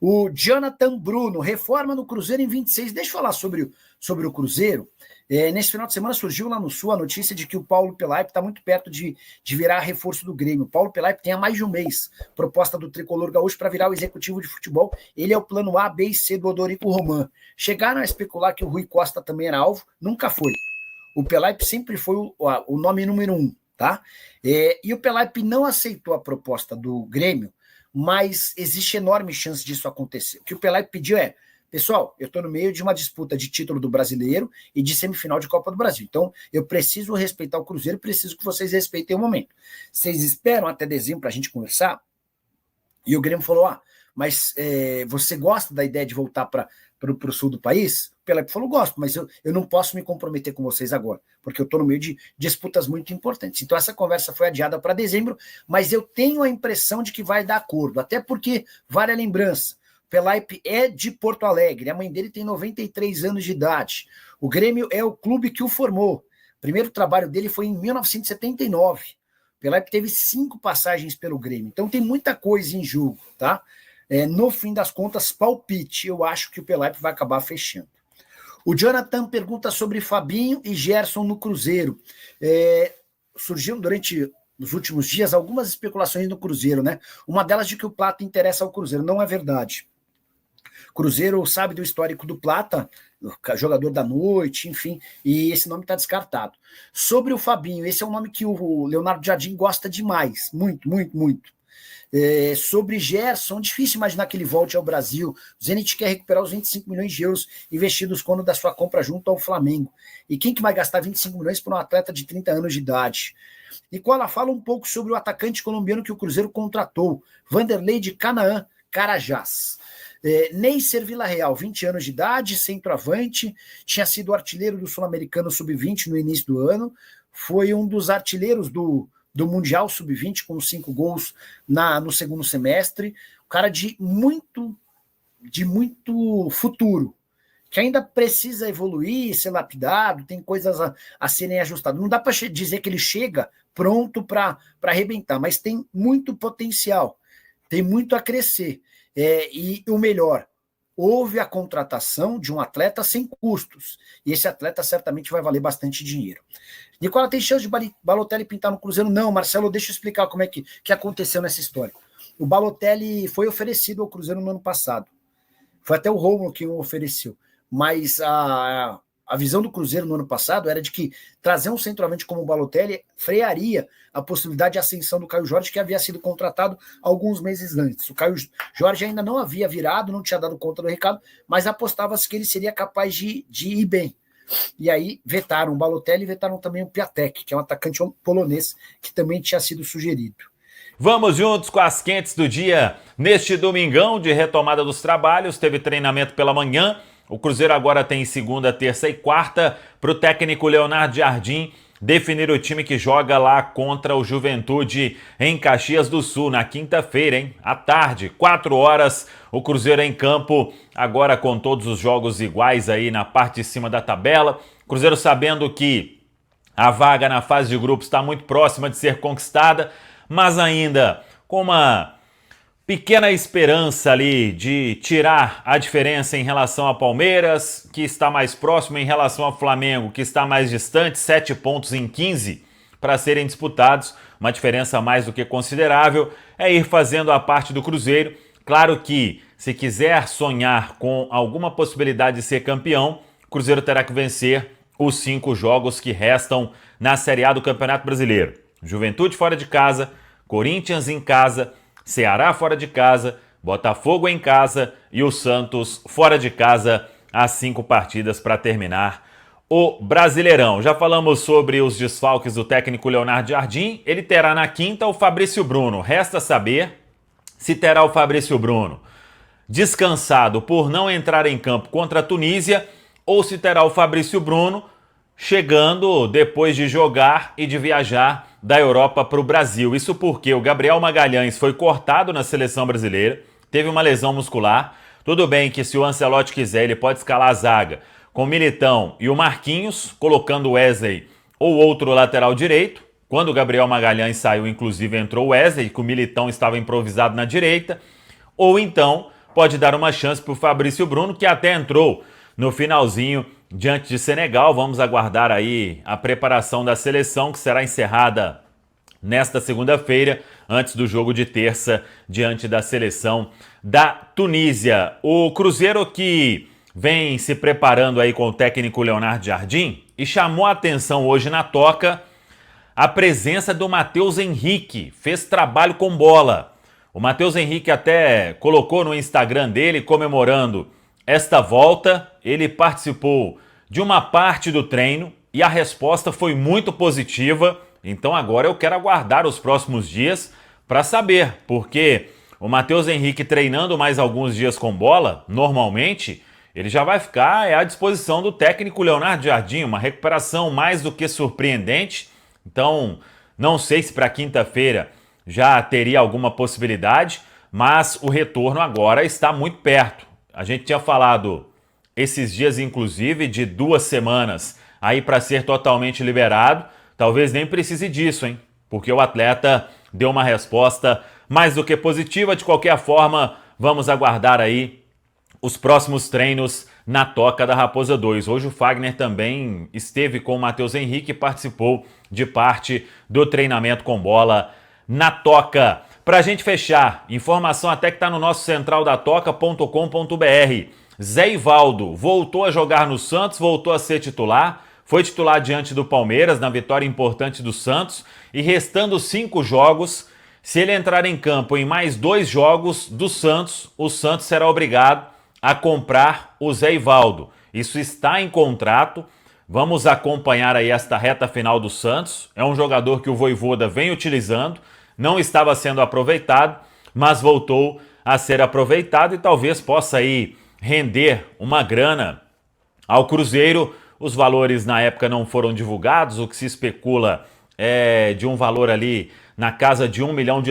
O Jonathan Bruno, reforma no Cruzeiro em 26. Deixa eu falar sobre o Cruzeiro. Nesse final de semana surgiu lá no Sul a notícia de que o Paulo Pelaipe está muito perto de virar reforço do Grêmio. O Paulo Pelaipe tem há mais de um mês proposta do Tricolor Gaúcho para virar o executivo de futebol. Ele é o plano A, B e C do Odorico Roman. Chegaram a especular que o Rui Costa também era alvo, nunca foi. O Pelaipe sempre foi o nome número 1, tá? E o Pelaipe não aceitou a proposta do Grêmio, mas existe enorme chance disso acontecer. O que o Pelaipe pediu é: pessoal, eu estou no meio de uma disputa de título do Brasileiro e de semifinal de Copa do Brasil. Então, eu preciso respeitar o Cruzeiro, preciso que vocês respeitem o momento. Vocês esperam até dezembro para a gente conversar? E o Grêmio falou: mas você gosta da ideia de voltar para o sul do país? O Pelaipe falou: gosto, mas eu não posso me comprometer com vocês agora, porque eu estou no meio de disputas muito importantes. Então, essa conversa foi adiada para dezembro, mas eu tenho a impressão de que vai dar acordo, até porque, vale a lembrança, Pelaipe é de Porto Alegre, a mãe dele tem 93 anos de idade. O Grêmio é o clube que o formou. O primeiro trabalho dele foi em 1979. Pelaipe teve 5 passagens pelo Grêmio. Então tem muita coisa em jogo, tá? No fim das contas, palpite. Eu acho que o Pelaipe vai acabar fechando. O Jonathan pergunta sobre Fabinho e Gerson no Cruzeiro. Surgiu durante nos últimos dias algumas especulações no Cruzeiro, né? Uma delas de que o Plata interessa ao Cruzeiro. Não é verdade. Cruzeiro sabe do histórico do Plata, jogador da noite, enfim, e esse nome está descartado. Sobre o Fabinho, esse é um nome que o Leonardo Jardim gosta demais, muito, muito, muito. Sobre Gerson, difícil imaginar que ele volte ao Brasil. O Zenit quer recuperar os 25 milhões de euros investidos quando da sua compra junto ao Flamengo. E quem que vai gastar 25 milhões por um atleta de 30 anos de idade? Nicola, fala um pouco sobre o atacante colombiano que o Cruzeiro contratou, Vanderlei de Canaã, Carajás. Neisser Villarreal, 20 anos de idade, centroavante, tinha sido artilheiro do Sul-Americano Sub-20 no início do ano, foi um dos artilheiros do Mundial Sub-20 com 5 gols no segundo semestre, um cara de muito futuro, que ainda precisa evoluir, ser lapidado, tem coisas a serem ajustadas. Não dá para dizer que ele chega pronto para arrebentar, mas tem muito potencial, tem muito a crescer. E o melhor, houve a contratação de um atleta sem custos, e esse atleta certamente vai valer bastante dinheiro. Nicola, tem chance de Balotelli pintar no Cruzeiro? Não, Marcelo, deixa eu explicar como é que aconteceu nessa história. O Balotelli foi oferecido ao Cruzeiro no ano passado, foi até o Rômulo que o ofereceu, mas a visão do Cruzeiro no ano passado era de que trazer um centroavante como o Balotelli frearia a possibilidade de ascensão do Caio Jorge, que havia sido contratado alguns meses antes. O Caio Jorge ainda não havia virado, não tinha dado conta do recado, mas apostava-se que ele seria capaz de ir bem. E aí vetaram o Balotelli e vetaram também o Piatek, que é um atacante polonês que também tinha sido sugerido. Vamos juntos com as quentes do dia. Neste domingão de retomada dos trabalhos, teve treinamento pela manhã. O Cruzeiro agora tem segunda, terça e quarta para o técnico Leonardo Jardim definir o time que joga lá contra o Juventude em Caxias do Sul, na quinta-feira, hein? À tarde, 4 horas, o Cruzeiro em campo, agora com todos os jogos iguais aí na parte de cima da tabela. Cruzeiro sabendo que a vaga na fase de grupos está muito próxima de ser conquistada, mas ainda com uma pequena esperança ali de tirar a diferença em relação a Palmeiras, que está mais próximo, em relação ao Flamengo, que está mais distante, 7 pontos em 15 para serem disputados, uma diferença mais do que considerável, é ir fazendo a parte do Cruzeiro. Claro que, se quiser sonhar com alguma possibilidade de ser campeão, o Cruzeiro terá que vencer os 5 jogos que restam na Série A do Campeonato Brasileiro. Juventude fora de casa, Corinthians em casa, Ceará fora de casa, Botafogo em casa e o Santos fora de casa, as 5 partidas para terminar o Brasileirão. Já falamos sobre os desfalques do técnico Leonardo Jardim. Ele terá na quinta o Fabrício Bruno. Resta saber se terá o Fabrício Bruno descansado por não entrar em campo contra a Tunísia ou se terá o Fabrício Bruno chegando depois de jogar e de viajar da Europa para o Brasil. Isso porque o Gabriel Magalhães foi cortado na seleção brasileira, teve uma lesão muscular. Tudo bem que se o Ancelotti quiser, ele pode escalar a zaga com o Militão e o Marquinhos, colocando o Wesley ou outro lateral direito. Quando o Gabriel Magalhães saiu, inclusive, entrou o Wesley, que o Militão estava improvisado na direita. Ou então pode dar uma chance para o Fabrício Bruno, que até entrou no finalzinho diante de Senegal. Vamos aguardar aí a preparação da seleção, que será encerrada nesta segunda-feira, antes do jogo de terça, diante da seleção da Tunísia. O Cruzeiro, que vem se preparando aí com o técnico Leonardo Jardim, e chamou a atenção hoje na Toca a presença do Matheus Henrique, fez trabalho com bola. O Matheus Henrique até colocou no Instagram dele, comemorando esta volta. Ele participou de uma parte do treino e a resposta foi muito positiva. Então agora eu quero aguardar os próximos dias para saber, porque o Matheus Henrique treinando mais alguns dias com bola, normalmente, ele já vai ficar à disposição do técnico Leonardo Jardim, uma recuperação mais do que surpreendente. Então, não sei se para quinta-feira já teria alguma possibilidade, mas o retorno agora está muito perto. A gente tinha falado esses dias, inclusive, de 2 semanas aí para ser totalmente liberado. Talvez nem precise disso, hein? Porque o atleta deu uma resposta mais do que positiva. De qualquer forma, vamos aguardar aí os próximos treinos na Toca da Raposa 2. Hoje o Fagner também esteve com o Matheus Henrique e participou de parte do treinamento com bola na Toca. Pra gente fechar, informação até que está no nosso centraldatoca.com.br. Zé Ivaldo voltou a jogar no Santos, voltou a ser titular, foi titular diante do Palmeiras na vitória importante do Santos, e restando 5 jogos, se ele entrar em campo em mais 2 jogos do Santos, o Santos será obrigado a comprar o Zé Ivaldo. Isso está em contrato. Vamos acompanhar aí esta reta final do Santos. É um jogador que o Vojvoda vem utilizando, não estava sendo aproveitado, mas voltou a ser aproveitado e talvez possa aí render uma grana ao Cruzeiro. Os valores na época não foram divulgados, o que se especula é de um valor ali na casa de $1 milhão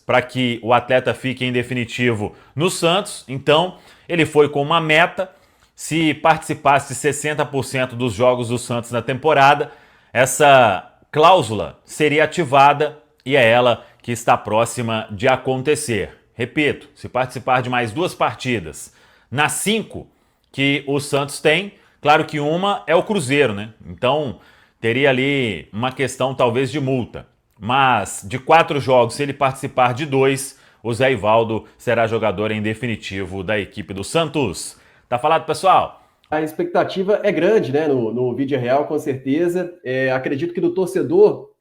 para que o atleta fique em definitivo no Santos. Então, ele foi com uma meta: se participasse 60% dos jogos do Santos na temporada, essa cláusula seria ativada e é ela que está próxima de acontecer. Repito, se participar de mais 2 partidas nas 5 que o Santos tem, claro que uma é o Cruzeiro, né? Então teria ali uma questão talvez de multa. Mas de 4 jogos, se ele participar de 2, o Zé Ivaldo será jogador em definitivo da equipe do Santos. Tá falado, pessoal? A expectativa é grande, né, no Vídeo Real, com certeza. Acredito que do torcedor,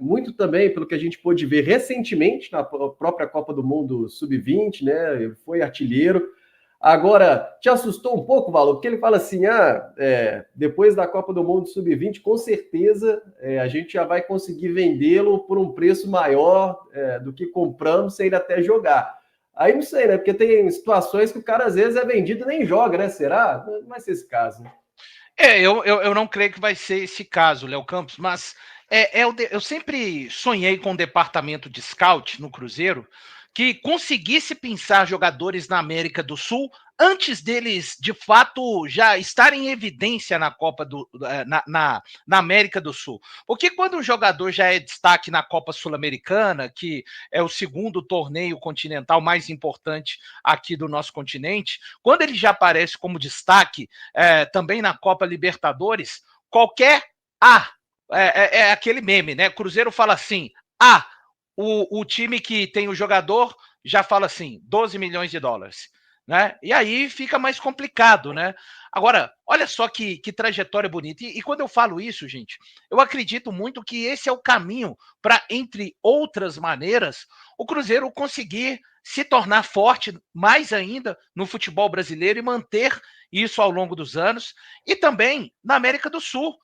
muito também pelo que a gente pôde ver recentemente na própria Copa do Mundo Sub-20, né, ele foi artilheiro. Agora, te assustou um pouco, Valor? Porque ele fala assim, depois da Copa do Mundo Sub-20, com certeza a gente já vai conseguir vendê-lo por um preço maior do que compramos sem ele até jogar. Aí não sei, né? Porque tem situações que o cara às vezes é vendido e nem joga, né? Será? Não vai ser esse caso, né? Eu não creio que vai ser esse caso, Léo Campos, mas eu sempre sonhei com um departamento de scout no Cruzeiro que conseguisse pensar jogadores na América do Sul antes deles, de fato, já estarem em evidência na Copa na América do Sul. Porque quando um jogador já é destaque na Copa Sul-Americana, que é o segundo torneio continental mais importante aqui do nosso continente, quando ele já aparece como destaque também na Copa Libertadores, qualquer é aquele meme, né? Cruzeiro fala assim, o time que tem o jogador já fala assim, $12 milhões, né? E aí fica mais complicado, né? Agora, olha só que trajetória bonita. E quando eu falo isso, gente, eu acredito muito que esse é o caminho para, entre outras maneiras, o Cruzeiro conseguir se tornar forte mais ainda no futebol brasileiro e manter isso ao longo dos anos, e também na América do Sul.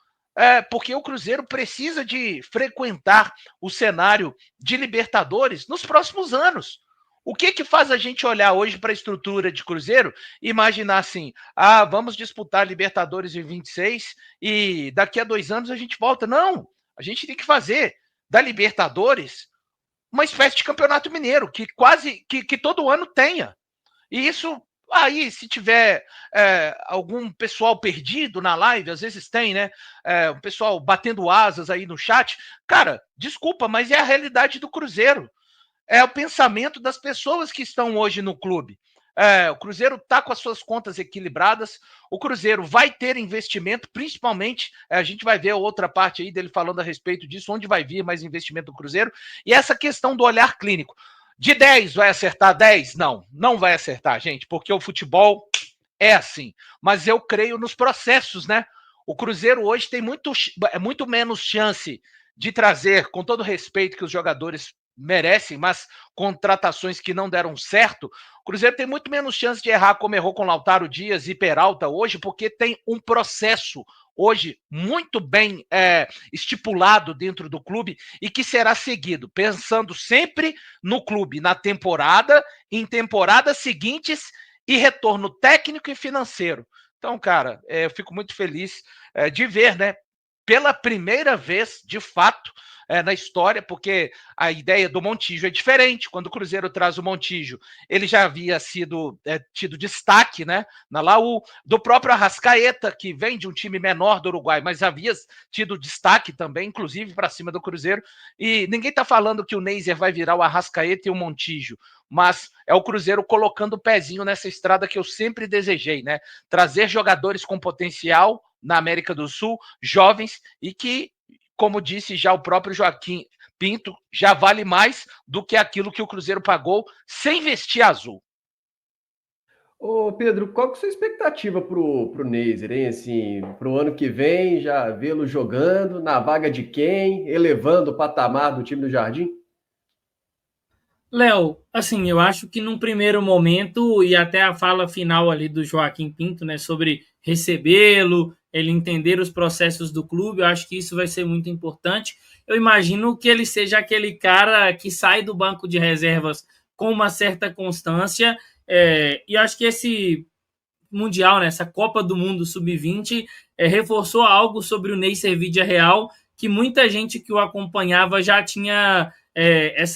Porque o Cruzeiro precisa de frequentar o cenário de Libertadores nos próximos anos. O que faz a gente olhar hoje para a estrutura de Cruzeiro e imaginar assim, vamos disputar Libertadores em 26 e daqui a 2 anos a gente volta? Não, a gente tem que fazer da Libertadores uma espécie de campeonato mineiro, que todo ano tenha. E isso... Aí, se tiver algum pessoal perdido na live, às vezes tem, né? O pessoal batendo asas aí no chat. Cara, desculpa, mas é a realidade do Cruzeiro. É o pensamento das pessoas que estão hoje no clube. O Cruzeiro está com as suas contas equilibradas, o Cruzeiro vai ter investimento, principalmente, a gente vai ver a outra parte aí dele falando a respeito disso, onde vai vir mais investimento do Cruzeiro, e essa questão do olhar clínico. De 10 vai acertar 10? Não vai acertar, gente, porque o futebol é assim. Mas eu creio nos processos, né? O Cruzeiro hoje tem muito menos chance de trazer, com todo o respeito que os jogadores merecem, mas contratações que não deram certo, o Cruzeiro tem muito menos chance de errar como errou com Lautaro Dias e Peralta hoje, porque tem um processo hoje muito bem estipulado dentro do clube e que será seguido, pensando sempre no clube, na temporada, em temporadas seguintes e retorno técnico e financeiro. Então, cara, eu fico muito feliz de ver, né, pela primeira vez, de fato, na história, porque a ideia do Montijo é diferente. Quando o Cruzeiro traz o Montijo, ele já havia tido destaque, né, na Laú, do próprio Arrascaeta, que vem de um time menor do Uruguai, mas havia tido destaque também, inclusive para cima do Cruzeiro, e ninguém está falando que o Neiser vai virar o Arrascaeta e o Montijo, mas é o Cruzeiro colocando o pezinho nessa estrada que eu sempre desejei, né, trazer jogadores com potencial na América do Sul, jovens, e que, como disse já o próprio Joaquim Pinto, já vale mais do que aquilo que o Cruzeiro pagou sem vestir azul. Ô Pedro, qual que é a sua expectativa pro Neiser, hein? Assim, pro ano que vem, já vê-lo jogando, na vaga de quem, elevando o patamar do time do Jardim? Léo, assim, eu acho que num primeiro momento, e até a fala final ali do Joaquim Pinto, né, sobre recebê-lo, ele entender os processos do clube, eu acho que isso vai ser muito importante. Eu imagino que ele seja aquele cara que sai do banco de reservas com uma certa constância, e acho que esse Mundial, né, essa Copa do Mundo Sub-20, reforçou algo sobre o Neiser Vídea-Real, que muita gente que o acompanhava já tinha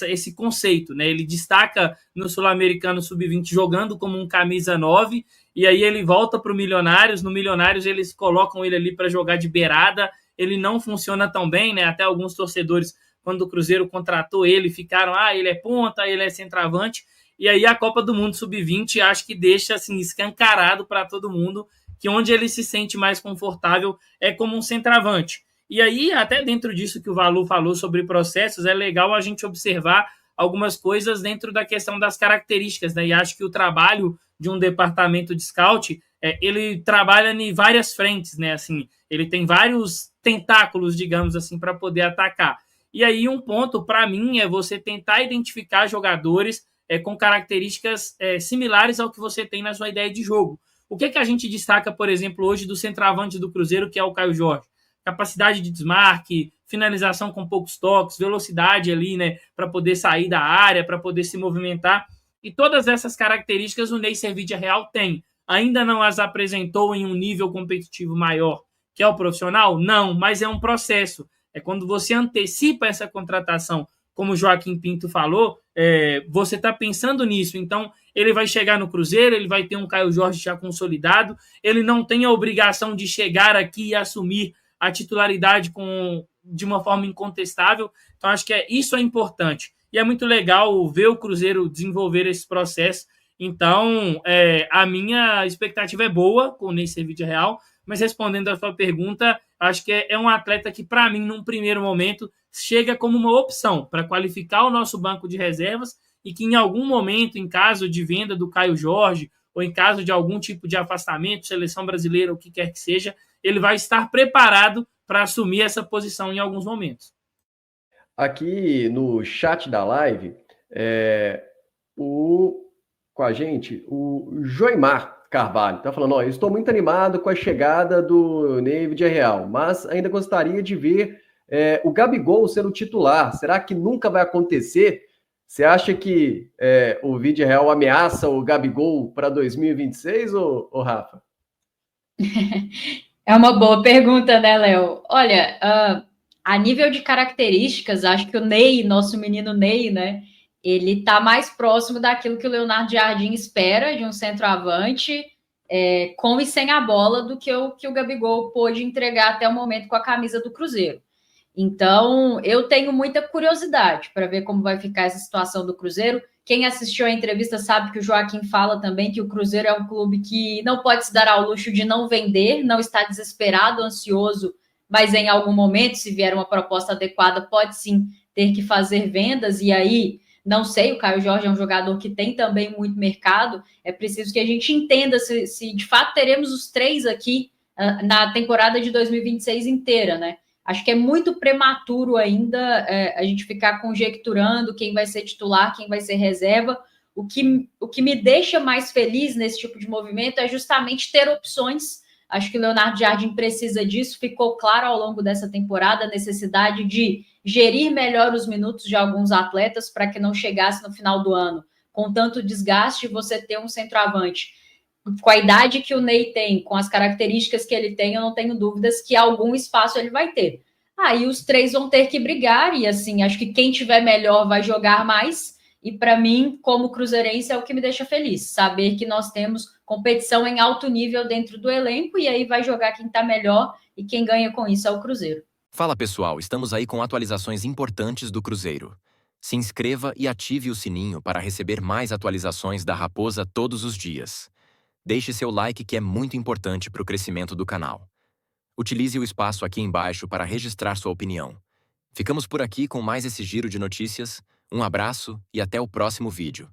esse conceito, né? Ele destaca no Sul-Americano Sub-20 jogando como um camisa 9, e aí ele volta para o Milionários. No Milionários eles colocam ele ali para jogar de beirada, ele não funciona tão bem, né? Até alguns torcedores, quando o Cruzeiro contratou ele, ficaram, ele é ponta, ele é centroavante, e aí a Copa do Mundo Sub-20 acho que deixa assim, escancarado para todo mundo que onde ele se sente mais confortável é como um centroavante. E aí, até dentro disso que o Valu falou sobre processos, é legal a gente observar algumas coisas dentro da questão das características, né? E acho que o trabalho de um departamento de scout, ele trabalha em várias frentes, né? Assim, ele tem vários tentáculos, digamos assim, para poder atacar. E aí, um ponto, para mim, é você tentar identificar jogadores com características similares ao que você tem na sua ideia de jogo. O que a gente destaca, por exemplo, hoje do centroavante do Cruzeiro, que é o Caio Jorge? Capacidade de desmarque, finalização com poucos toques, velocidade ali, né, para poder sair da área, para poder se movimentar. E todas essas características o Neiser Vídea-Real tem. Ainda não as apresentou em um nível competitivo maior, que é o profissional? Não, mas é um processo. É quando você antecipa essa contratação, como o Joaquim Pinto falou, você está pensando nisso. Então, ele vai chegar no Cruzeiro, ele vai ter um Caio Jorge já consolidado, ele não tem a obrigação de chegar aqui e assumir a titularidade de uma forma incontestável. Então, acho que isso é importante. E é muito legal ver o Cruzeiro desenvolver esse processo. Então, a minha expectativa é boa com o Neiser Vídea-Real, mas respondendo a sua pergunta, acho que é um atleta que, para mim, num primeiro momento, chega como uma opção para qualificar o nosso banco de reservas e que, em algum momento, em caso de venda do Caio Jorge ou em caso de algum tipo de afastamento, seleção brasileira, o que quer que seja, ele vai estar preparado para assumir essa posição em alguns momentos. Aqui no chat da live, com a gente, o Joimar Carvalho está falando, eu estou muito animado com a chegada do Neiser Vídea-Real, mas ainda gostaria de ver o Gabigol sendo titular. Será que nunca vai acontecer? Você acha que o Vídea-Real ameaça o Gabigol para 2026, ou Rafa? É uma boa pergunta, né, Léo? Olha, a nível de características, acho que o Ney, nosso menino Ney, né, ele está mais próximo daquilo que o Leonardo Jardim espera de um centroavante, com e sem a bola, do que o Gabigol pôde entregar até o momento com a camisa do Cruzeiro. Então, eu tenho muita curiosidade para ver como vai ficar essa situação do Cruzeiro, Quem assistiu a entrevista sabe que o Joaquim fala também que o Cruzeiro é um clube que não pode se dar ao luxo de não vender, não está desesperado, ansioso, mas em algum momento, se vier uma proposta adequada, pode sim ter que fazer vendas, e aí, não sei, o Caio Jorge é um jogador que tem também muito mercado, é preciso que a gente entenda se de fato teremos os 3 aqui na temporada de 2026 inteira, né? Acho que é muito prematuro ainda a gente ficar conjecturando quem vai ser titular, quem vai ser reserva. O que me deixa mais feliz nesse tipo de movimento é justamente ter opções. Acho que o Leonardo Jardim precisa disso. Ficou claro ao longo dessa temporada a necessidade de gerir melhor os minutos de alguns atletas para que não chegasse no final do ano com tanto desgaste você ter um centroavante. Com a idade que o Ney tem, com as características que ele tem, eu não tenho dúvidas que algum espaço ele vai ter. Aí os 3 vão ter que brigar, e assim, acho que quem tiver melhor vai jogar mais, e para mim, como cruzeirense, é o que me deixa feliz, saber que nós temos competição em alto nível dentro do elenco, e aí vai jogar quem está melhor, e quem ganha com isso é o Cruzeiro. Fala pessoal, estamos aí com atualizações importantes do Cruzeiro. Se inscreva e ative o sininho para receber mais atualizações da Raposa todos os dias. Deixe seu like, que é muito importante para o crescimento do canal. Utilize o espaço aqui embaixo para registrar sua opinião. Ficamos por aqui com mais esse giro de notícias. Um abraço e até o próximo vídeo.